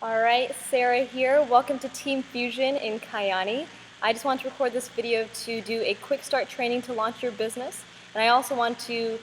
Alright, Sarah here. Welcome to Team Fusion in Kyani. I just want to record this video to do a quick start training to launch your business. And I also want to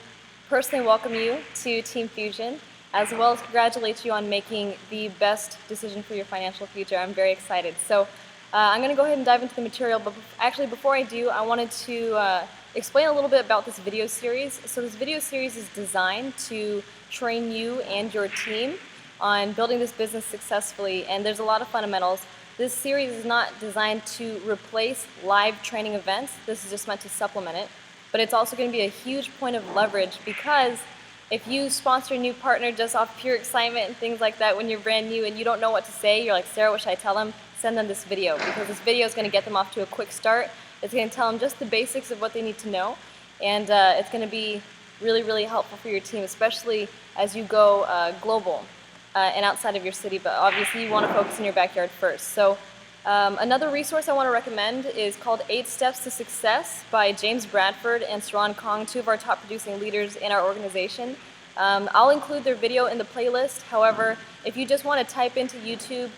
personally welcome you to Team Fusion, as well as congratulate you on making the best decision for your financial future. I'm very excited. So I'm going to go ahead and dive into the material, but actually before I do, I wanted to explain a little bit about this video series. So this video series is designed to train you and your team on building this business successfully, and there's a lot of fundamentals. This series is not designed to replace live training events. This is just meant to supplement it. But it's also going to be a huge point of leverage, because if you sponsor a new partner just off pure excitement and things like that when you're brand new and you don't know what to say, you're like, Sarah, what should I tell them? Send them this video, because this video is going to get them off to a quick start. It's going to tell them just the basics of what they need to know, and it's going to be really, really helpful for your team, especially as you go global. And outside of your city, but obviously you want to focus in your backyard first. So another resource I want to recommend is called 8 Steps to Success by James Bradford and Saran Kong, 2 of our top producing leaders in our organization. I'll include their video in the playlist. However, if you just want to type into YouTube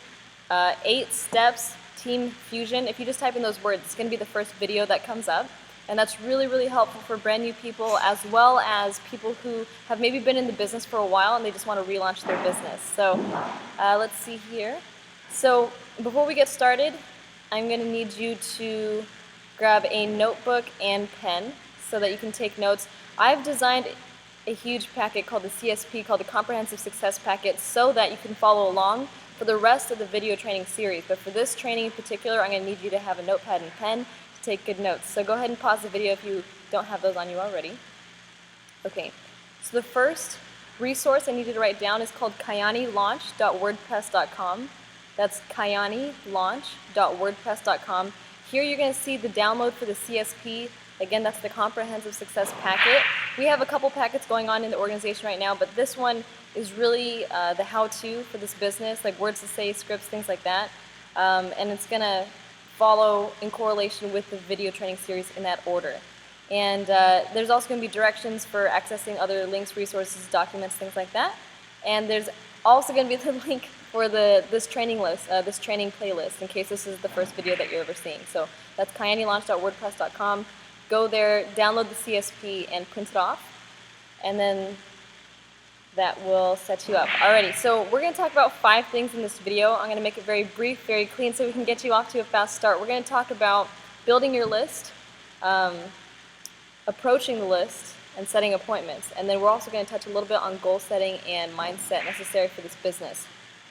8 Steps Team Fusion, if you just type in those words, it's going to be the first video that comes up. And that's really, really helpful for brand new people, as well as people who have maybe been in the business for a while and they just want to relaunch their business. So let's see here. So before we get started, I'm going to need you to grab a notebook and pen so that you can take notes. I've designed a huge packet called the CSP, called the Comprehensive Success Packet, so that you can follow along for the rest of the video training series. But for this training in particular, I'm going to need you to have a notepad and pen to take good notes. So go ahead and pause the video if you don't have those on you already. Okay, so the first resource I need you to write down is called kyanilaunch.wordpress.com. That's kyanilaunch.wordpress.com. Here you're going to see the download for the CSP. Again, that's the Comprehensive Success Packet. We have a couple packets going on in the organization right now, but this one is really the how-to for this business, like words to say, scripts, things like that. And it's going to follow in correlation with the video training series in that order. And there's also going to be directions for accessing other links, resources, documents, things like that. And there's also going to be the link for this training list, this training playlist, in case this is the first video that you're ever seeing. So that's kyanilaunch.wordpress.com. Go there, download the CSP, and print it off. And then that will set you up. Alrighty, so we're going to talk about 5 things in this video. I'm going to make it very brief, very clean, so we can get you off to a fast start. We're going to talk about building your list, approaching the list, and setting appointments. And then we're also going to touch a little bit on goal setting and mindset necessary for this business.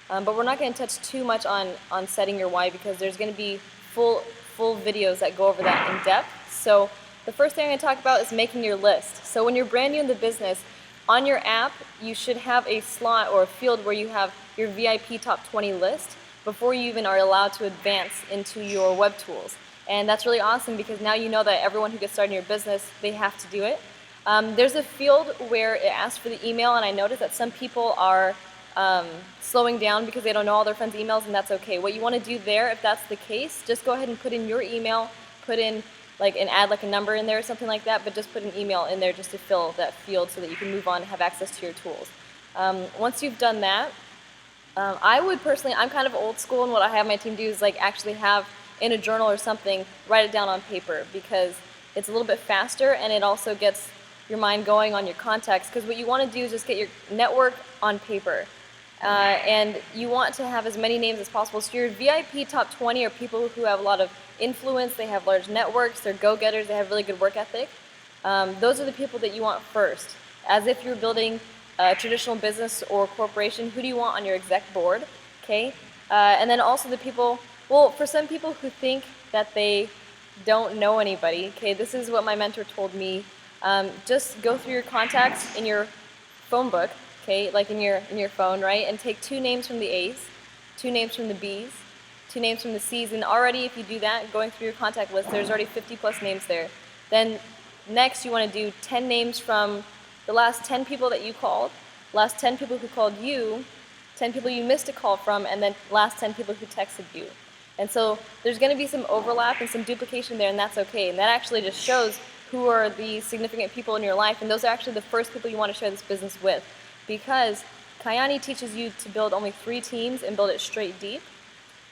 But we're not going to touch too much on setting your why, because there's going to be full videos that go over that in depth. So the first thing I'm going to talk about is making your list. So when you're brand new in the business, on your app, you should have a slot or a field where you have your VIP top 20 list before you even are allowed to advance into your web tools. And that's really awesome, because now you know that everyone who gets started in your business, they have to do it. There's a field where it asks for the email, and I noticed that some people are slowing down because they don't know all their friends' emails, and that's okay. What you want to do there, if that's the case, just go ahead and put in your email, put in and add a number in there or something like that, but just put an email in there just to fill that field so that you can move on and have access to your tools. Once you've done that, I would personally, I'm kind of old school, and what I have my team do is actually have in a journal or something, write it down on paper, because it's a little bit faster and it also gets your mind going on your contacts, because what you want to do is just get your network on paper. And you want to have as many names as possible. So your VIP top 20 are people who have a lot of influence, they have large networks, they're go-getters, they have really good work ethic. Those are the people that you want first. As if you're building a traditional business or corporation, who do you want on your exec board? Okay? And then also the people, well, for some people who think that they don't know anybody, okay, this is what my mentor told me. Just go through your contacts in your phone book, okay, in your phone, right, and take 2 names from the A's, 2 names from the B's, 2 names from the C's, and already if you do that, going through your contact list, there's already 50 plus names there. Then next you want to do 10 names from the last 10 people that you called, last 10 people who called you, 10 people you missed a call from, and then last 10 people who texted you. And so there's going to be some overlap and some duplication there, and that's okay. And that actually just shows who are the significant people in your life, and those are actually the first people you want to share this business with. Because Kyani teaches you to build only 3 teams and build it straight deep.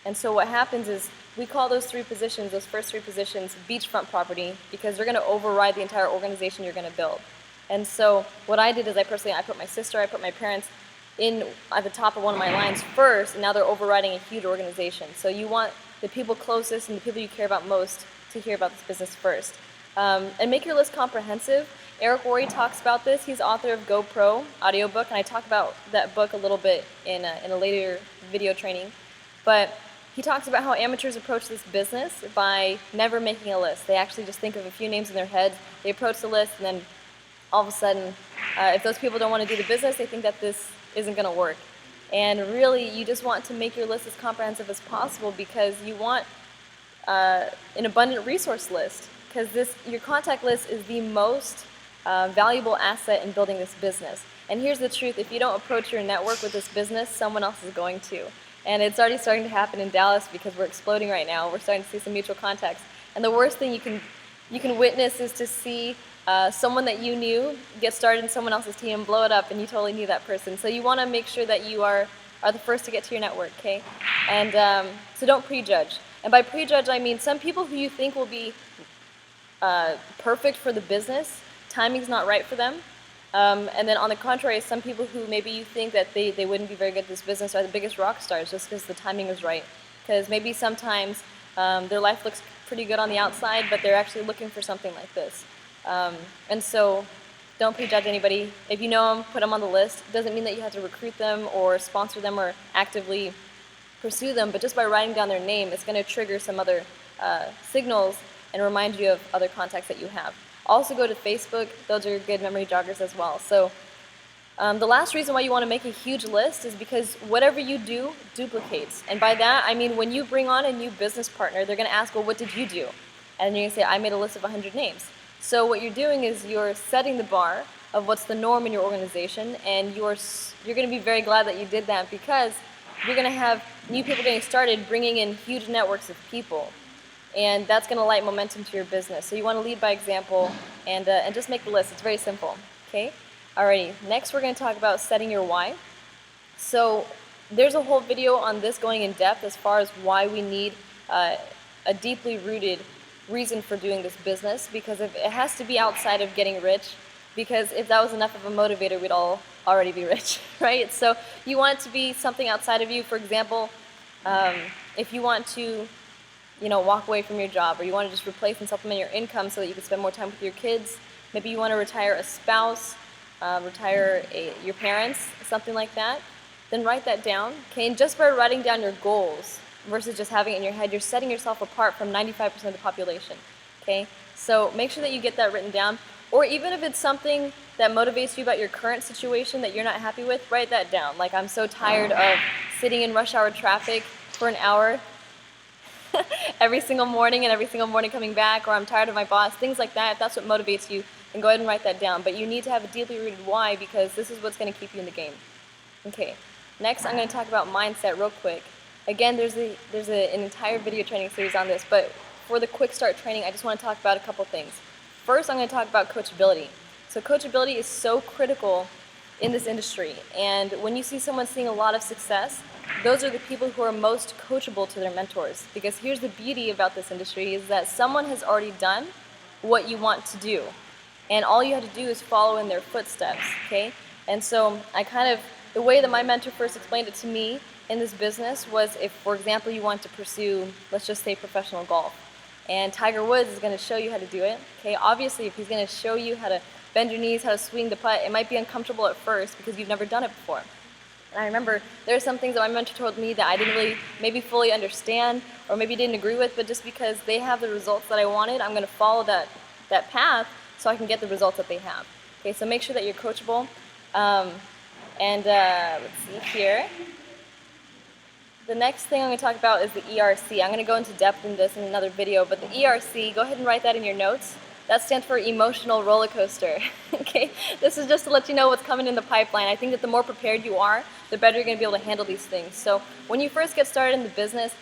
And so what happens is we call those 3 positions, those first 3 positions, beachfront property, because they're going to override the entire organization you're going to build. And so what I did is I put my sister, I put my parents in at the top of one of my lines first, and now they're overriding a huge organization. So you want the people closest and the people you care about most to hear about this business first. And make your list comprehensive. Eric Worre talks about this. He's author of GoPro audiobook, and I talk about that book a little bit in a later video training. But he talks about how amateurs approach this business by never making a list. They actually just think of a few names in their heads, they approach the list, and then all of a sudden, if those people don't want to do the business, they think that this isn't going to work. And really, you just want to make your list as comprehensive as possible because you want an abundant resource list, because your contact list is the most valuable asset in building this business. And here's the truth, if you don't approach your network with this business, someone else is going to. And it's already starting to happen in Dallas because we're exploding right now. We're starting to see some mutual contacts. And the worst thing you can witness is to see someone that you knew get started in someone else's team and blow it up, and you totally knew that person. So you want to make sure that you are the first to get to your network, okay? And so don't prejudge. And by prejudge, I mean some people who you think will be perfect for the business, timing's not right for them. And then on the contrary, some people who maybe you think that they wouldn't be very good at this business are the biggest rock stars just because the timing is right. Because maybe sometimes their life looks pretty good on the outside, but they're actually looking for something like this. And so don't prejudge anybody. If you know them, put them on the list. It doesn't mean that you have to recruit them or sponsor them or actively pursue them, but just by writing down their name, it's going to trigger some other signals and remind you of other contacts that you have. Also go to Facebook. Those are good memory joggers as well. So the last reason why you want to make a huge list is because whatever you do duplicates. And by that, I mean when you bring on a new business partner, they're going to ask, well, what did you do? And you're going to say, I made a list of 100 names. So what you're doing is you're setting the bar of what's the norm in your organization, and you're going to be very glad that you did that because you're going to have new people getting started, bringing in huge networks of people. And that's going to light momentum to your business. So you want to lead by example and just make the list. It's very simple. Okay? Alrighty. Next, we're going to talk about setting your why. So there's a whole video on this going in depth as far as why we need a deeply rooted reason for doing this business, because it has to be outside of getting rich, because if that was enough of a motivator, we'd all already be rich, right? So you want it to be something outside of you. For example, if you want to walk away from your job, or you want to just replace and supplement your income so that you can spend more time with your kids. Maybe you want to retire a spouse, retire your parents, something like that. Then write that down, okay? And just by writing down your goals versus just having it in your head, you're setting yourself apart from 95% of the population, okay? So make sure that you get that written down. Or even if it's something that motivates you about your current situation that you're not happy with, write that down. Like, I'm so tired of sitting in rush hour traffic for an hour every single morning and every single morning coming back, or I'm tired of my boss, things like that. If that's what motivates you, then go ahead and write that down. But you need to have a deeply rooted why, because this is what's going to keep you in the game. Okay, next I'm going to talk about mindset real quick. Again, there's an entire video training series on this, but for the quick start training, I just want to talk about a couple things. First, I'm going to talk about coachability. So coachability is so critical in this industry, and when you see someone seeing a lot of success, those are the people who are most coachable to their mentors. Because here's the beauty about this industry is that someone has already done what you want to do, and all you have to do is follow in their footsteps, okay? And so the way that my mentor first explained it to me in this business was if, for example, you want to pursue, let's just say, professional golf, and Tiger Woods is going to show you how to do it, okay? Obviously, if he's going to show you how to bend your knees, how to swing the putt, it might be uncomfortable at first because you've never done it before. And I remember there are some things that my mentor told me that I didn't really maybe fully understand or maybe didn't agree with, but just because they have the results that I wanted, I'm going to follow that path so I can get the results that they have. Okay, so make sure that you're coachable. Let's see here. The next thing I'm going to talk about is the ERC. I'm going to go into depth in this in another video, but the ERC, go ahead and write that in your notes. That stands for emotional roller coaster. Okay, this is just to let you know what's coming in the pipeline. I think that the more prepared you are, the better you're going to be able to handle these things. So when you first get started in the business,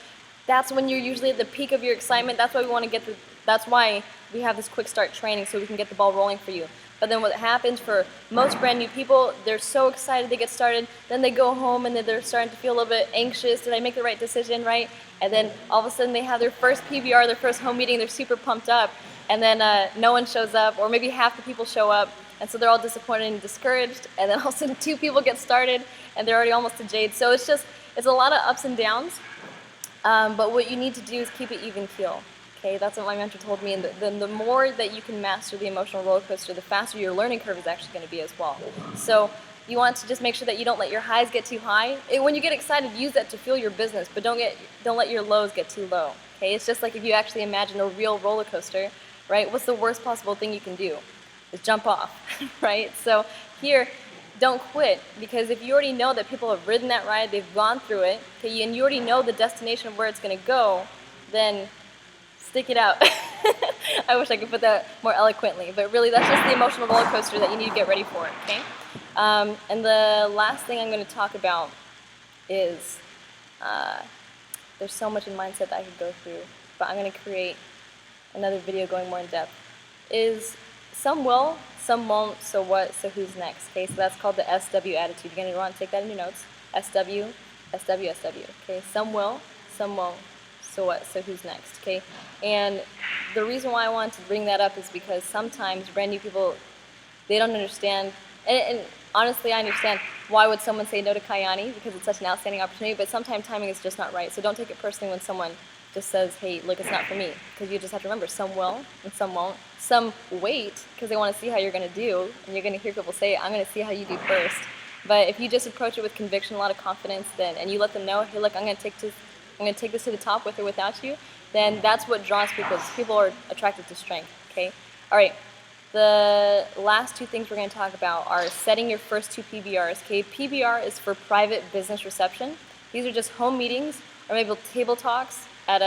that's when you're usually at the peak of your excitement. That's why we want to that's why we have this quick start training, so we can get the ball rolling for you. But then what happens for most brand new people, they're so excited to get started, then they go home and then they're starting to feel a little bit anxious. Did I make the right decision, right? And then all of a sudden they have their first PBR, their first home meeting, they're super pumped up, and then no one shows up, or maybe half the people show up, and so they're all disappointed and discouraged, and then all of a sudden 2 people get started and they're already almost to jade. So it's a lot of ups and downs, but what you need to do is keep it even keel. Okay, that's what my mentor told me, and the more that you can master the emotional roller coaster, the faster your learning curve is actually going to be as well. So you want to just make sure that you don't let your highs get too high. When you get excited, use that to fuel your business, but don't let your lows get too low. Okay, it's just like if you actually imagine a real roller coaster, right? What's the worst possible thing you can do? Is jump off, right? So here, don't quit, because if you already know that people have ridden that ride, they've gone through it, okay, and you already know the destination of where it's going to go, then stick it out. I wish I could put that more eloquently, but really that's just the emotional roller coaster that you need to get ready for, okay? And the last thing I'm going to talk about is, there's so much in mindset that I could go through, but I'm going to create another video going more in depth, is some will, some won't, so what, so who's next, okay? So that's called the SW attitude. You're going to want to take that in your notes. SW, SW, SW, okay? Some will, some won't. So what? So who's next? Okay, and the reason why I want to bring that up is because sometimes brand new people, they don't understand, and honestly I understand why would someone say no to Kyani, because it's such an outstanding opportunity, but sometimes timing is just not right. So don't take it personally when someone just says, hey, look, it's not for me, because you just have to remember, some will and some won't. Some wait because they want to see how you're going to do, and you're going to hear people say, I'm going to see how you do first. But if you just approach it with conviction, a lot of confidence, then, and you let them know, hey, look, I'm going to take this to the top with or without you, then that's what draws people. People are attracted to strength, okay? All right, the last 2 things we're going to talk about are setting your first 2 PBRs, okay? PBR is for private business reception. These are just home meetings or maybe table talks at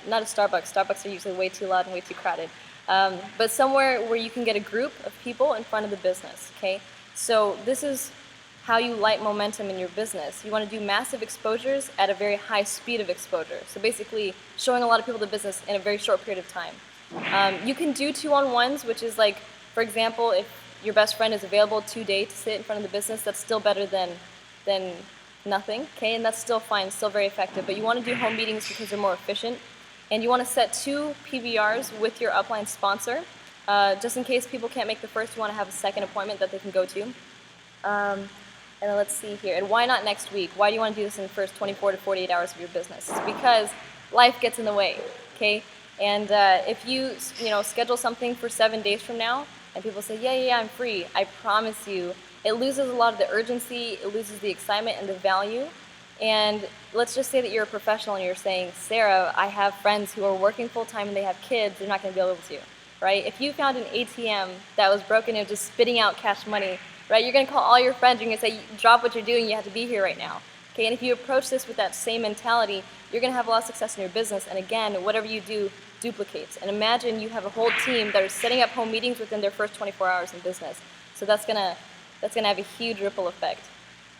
not a Starbucks. Starbucks are usually way too loud and way too crowded. But somewhere where you can get a group of people in front of the business, okay? So this is how you light momentum in your business. You want to do massive exposures at a very high speed of exposure. So basically showing a lot of people the business in a very short period of time. You can do 2-on-1s, which is like, for example, if your best friend is available today to sit in front of the business, that's still better than nothing, okay? And that's still fine, still very effective. But you want to do home meetings because they're more efficient. And you want to set 2 PBRs with your upline sponsor. Just in case people can't make the first, you want to have a second appointment that they can go to. And then let's see here. And why not next week? Why do you want to do this in the first 24 to 48 hours of your business? It's because life gets in the way, okay? And if you schedule something for 7 days from now, and people say, yeah, I'm free, I promise you, it loses a lot of the urgency, it loses the excitement and the value. And let's just say that you're a professional and you're saying, Sarah, I have friends who are working full-time and they have kids, they're not going to be able to, right? If you found an ATM that was broken and just spitting out cash money, right, you're going to call all your friends, you're going to say, drop what you're doing, you have to be here right now. Okay, and if you approach this with that same mentality, you're going to have a lot of success in your business, and again, whatever you do duplicates. And imagine you have a whole team that are setting up home meetings within their first 24 hours in business. So that's going to have a huge ripple effect.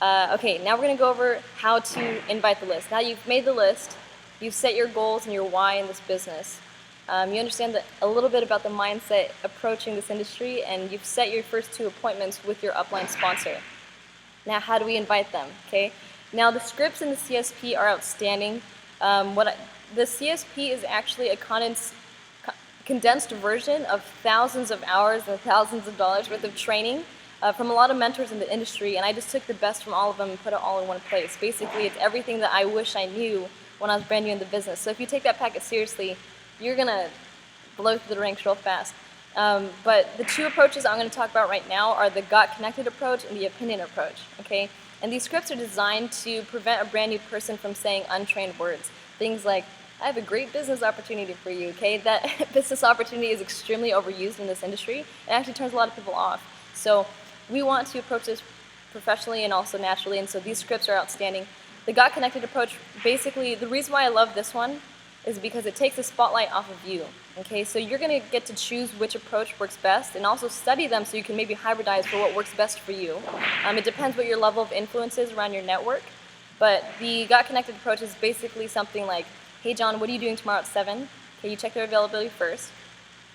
Okay, now we're going to go over how to invite the list. Now you've made the list, you've set your goals and your why in this business. You understand a little bit about the mindset approaching this industry, and you've set your first 2 appointments with your upline sponsor. Now, how do we invite them? Okay. Now, the scripts in the CSP are outstanding. The CSP is actually a condensed version of thousands of hours and thousands of dollars worth of training from a lot of mentors in the industry, and I just took the best from all of them and put it all in one place. Basically, it's everything that I wish I knew when I was brand new in the business. So if you take that packet seriously, you're going to blow through the ranks real fast. But the 2 approaches I'm going to talk about right now are the got-connected approach and the opinion approach, okay? And these scripts are designed to prevent a brand new person from saying untrained words. Things like, I have a great business opportunity for you, okay? That business opportunity is extremely overused in this industry. It actually turns a lot of people off. So we want to approach this professionally and also naturally, and so these scripts are outstanding. The got-connected approach, basically, the reason why I love this one is because it takes the spotlight off of you. Okay, so you're going to get to choose which approach works best and also study them so you can maybe hybridize for what works best for you. It depends what your level of influence is around your network, but the Got Connected approach is basically something like, hey John, what are you doing tomorrow at 7? Okay, you check their availability first.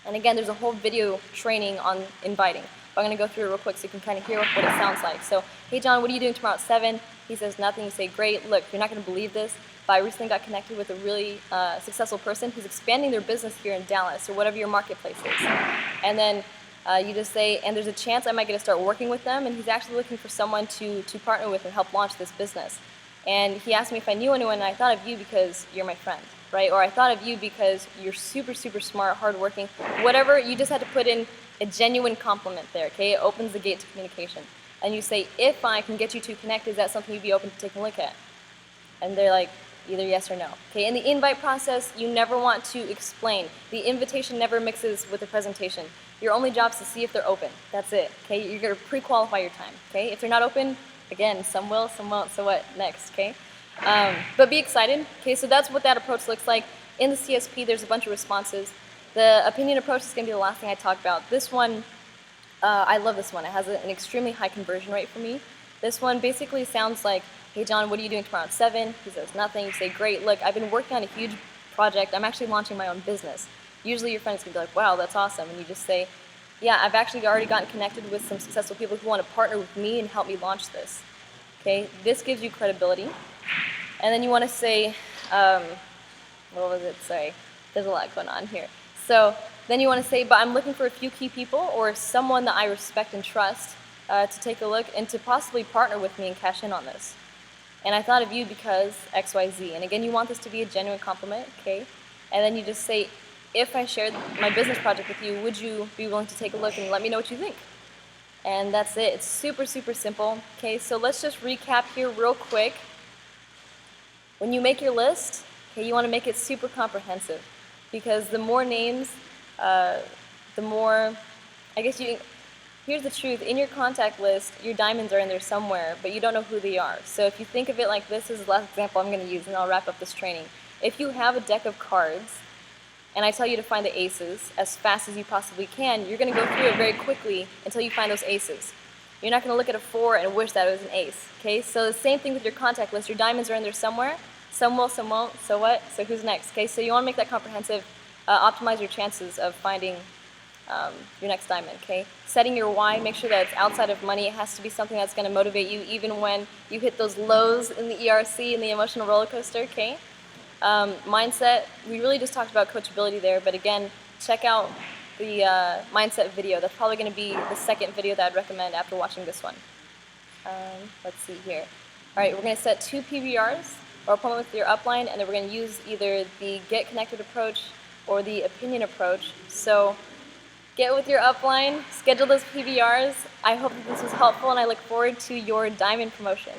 And again, there's a whole video training on inviting. but I'm going to go through it real quick so you can kind of hear what it sounds like. So, hey John, what are you doing tomorrow at 7? He says nothing. You say, great, look, you're not going to believe this, but I recently got connected with a really successful person who's expanding their business here in Dallas, or whatever your marketplace is. And then you just say, and there's a chance I might get to start working with them, and he's actually looking for someone to partner with and help launch this business. And he asked me if I knew anyone, and I thought of you because you're my friend, right? Or I thought of you because you're super, super smart, hardworking, whatever. You just had to put in a genuine compliment there, okay? It opens the gate to communication. And you say, if I can get you two connected, is that something you'd be open to taking a look at? And they're like, either yes or no. Okay, in the invite process, you never want to explain. The invitation never mixes with the presentation. Your only job is to see if they're open. That's it, okay? You're gonna pre-qualify your time, okay? If they're not open, again, some will, some won't, so what next, okay? But be excited, okay? So that's what that approach looks like. In the CSP, there's a bunch of responses. The opinion approach is gonna be the last thing I talk about. This one, I love this one. It has an extremely high conversion rate for me. This one basically sounds like, hey John, what are you doing tomorrow at 7? He says nothing. You say, great, look, I've been working on a huge project. I'm actually launching my own business. Usually your friend's gonna be like, wow, that's awesome. And you just say, yeah, I've actually already gotten connected with some successful people who want to partner with me and help me launch this. Okay, this gives you credibility. And then you want to say, what was it? Sorry, there's a lot going on here. So then you want to say, but I'm looking for a few key people or someone that I respect and trust to take a look and to possibly partner with me and cash in on this. And I thought of you because XYZ. And again, you want this to be a genuine compliment, okay? And then you just say, if I shared my business project with you, would you be willing to take a look and let me know what you think? And that's it. It's super, super simple. Okay, so let's just recap here real quick. When you make your list, okay, you want to make it super comprehensive because the more names, the more, I guess here's the truth. In your contact list, your diamonds are in there somewhere, but you don't know who they are. So if you think of it like this is the last example I'm going to use, and I'll wrap up this training. If you have a deck of cards, and I tell you to find the aces as fast as you possibly can, you're going to go through it very quickly until you find those aces. You're not going to look at a 4 and wish that it was an ace. Okay? So the same thing with your contact list. Your diamonds are in there somewhere. Some will, some won't. So what? So who's next? Okay? So you want to make that comprehensive. Optimize your chances of finding your next diamond. Okay? Setting your why. Make sure that it's outside of money. It has to be something that's going to motivate you even when you hit those lows in the ERC, in the emotional roller coaster. Okay? Mindset, we really just talked about coachability there, but again, check out the mindset video. That's probably going to be the second video that I'd recommend after watching this one. Let's see here. All right, we're going to set 2 PBRs or appointment with your upline, and then we're going to use either the get connected approach or the opinion approach. So get with your upline, schedule those PBRs. I hope that this was helpful, and I look forward to your diamond promotion.